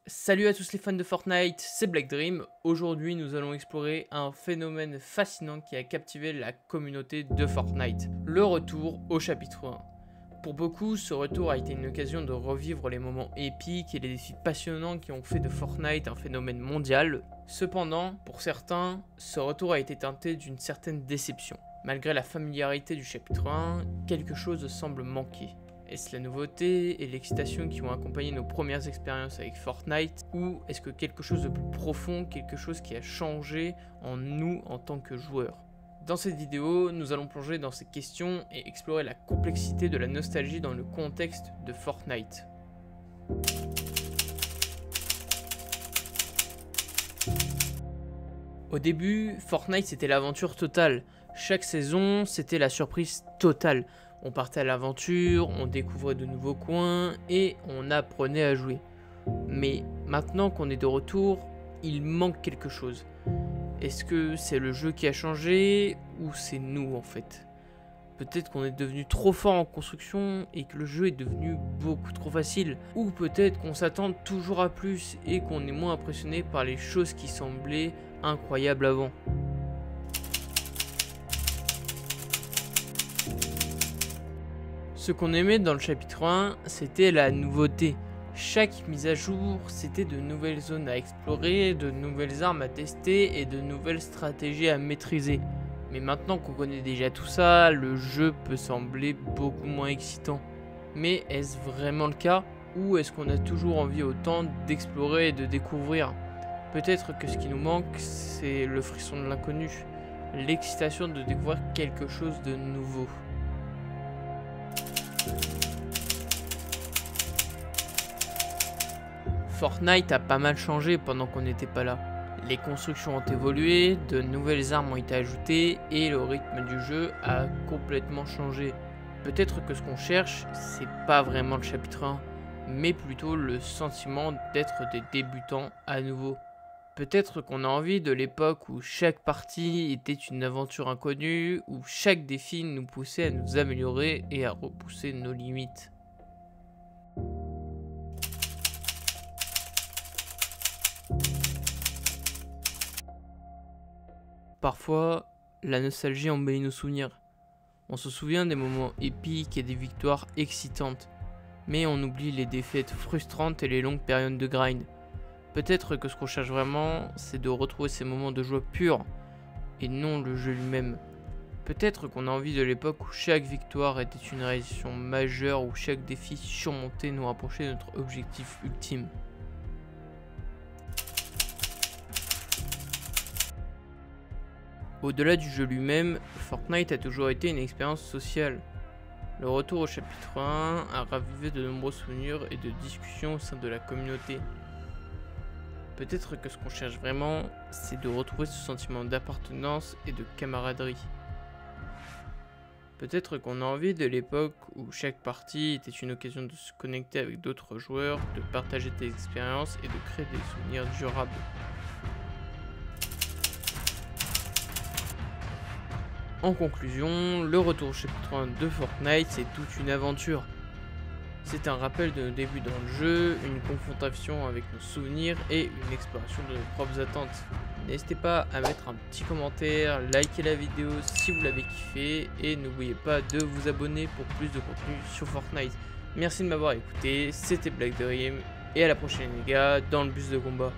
Salut à tous les fans de Fortnite, c'est Black Dream. Aujourd'hui, nous allons explorer un phénomène fascinant qui a captivé la communauté de Fortnite. Le retour au chapitre 1. Pour beaucoup, ce retour a été une occasion de revivre les moments épiques et les défis passionnants qui ont fait de Fortnite un phénomène mondial. Cependant, pour certains, ce retour a été teinté d'une certaine déception. Malgré la familiarité du chapitre 1, quelque chose semble manquer. Est-ce la nouveauté et l'excitation qui ont accompagné nos premières expériences avec Fortnite, ou est-ce que quelque chose de plus profond, quelque chose qui a changé en nous en tant que joueurs? Dans cette vidéo, nous allons plonger dans ces questions et explorer la complexité de la nostalgie dans le contexte de Fortnite. Au début, Fortnite c'était l'aventure totale. Chaque saison, c'était la surprise totale. On partait à l'aventure, on découvrait de nouveaux coins et on apprenait à jouer. Mais maintenant qu'on est de retour, il manque quelque chose. Est-ce que c'est le jeu qui a changé ou c'est nous en fait? Peut-être qu'on est devenu trop fort en construction et que le jeu est devenu beaucoup trop facile. Ou peut-être qu'on s'attend toujours à plus et qu'on est moins impressionné par les choses qui semblaient incroyables avant. Ce qu'on aimait dans le chapitre 1, c'était la nouveauté. Chaque mise à jour, c'était de nouvelles zones à explorer, de nouvelles armes à tester et de nouvelles stratégies à maîtriser. Mais maintenant qu'on connaît déjà tout ça, le jeu peut sembler beaucoup moins excitant. Mais est-ce vraiment le cas? Ou est-ce qu'on a toujours envie autant d'explorer et de découvrir? Peut-être que ce qui nous manque, c'est le frisson de l'inconnu, l'excitation de découvrir quelque chose de nouveau. Fortnite a pas mal changé pendant qu'on n'était pas là. Les constructions ont évolué, de nouvelles armes ont été ajoutées et le rythme du jeu a complètement changé. Peut-être que ce qu'on cherche, c'est pas vraiment le chapitre 1, mais plutôt le sentiment d'être des débutants à nouveau. Peut-être qu'on a envie de l'époque où chaque partie était une aventure inconnue, où chaque défi nous poussait à nous améliorer et à repousser nos limites. Parfois, la nostalgie embellit nos souvenirs. On se souvient des moments épiques et des victoires excitantes, mais on oublie les défaites frustrantes et les longues périodes de grind. Peut-être que ce qu'on cherche vraiment, c'est de retrouver ces moments de joie pure, et non le jeu lui-même. Peut-être qu'on a envie de l'époque où chaque victoire était une réalisation majeure, où chaque défi surmonté nous rapprochait de notre objectif ultime. Au-delà du jeu lui-même, Fortnite a toujours été une expérience sociale. Le retour au chapitre 1 a ravivé de nombreux souvenirs et de discussions au sein de la communauté. Peut-être que ce qu'on cherche vraiment, c'est de retrouver ce sentiment d'appartenance et de camaraderie. Peut-être qu'on a envie de l'époque où chaque partie était une occasion de se connecter avec d'autres joueurs, de partager des expériences et de créer des souvenirs durables. En conclusion, le retour au chapitre 1 de Fortnite, c'est toute une aventure. C'est un rappel de nos débuts dans le jeu, une confrontation avec nos souvenirs et une exploration de nos propres attentes. N'hésitez pas à mettre un petit commentaire, liker la vidéo si vous l'avez kiffé et n'oubliez pas de vous abonner pour plus de contenu sur Fortnite. Merci de m'avoir écouté, c'était Black Dream et à la prochaine les gars dans le bus de combat.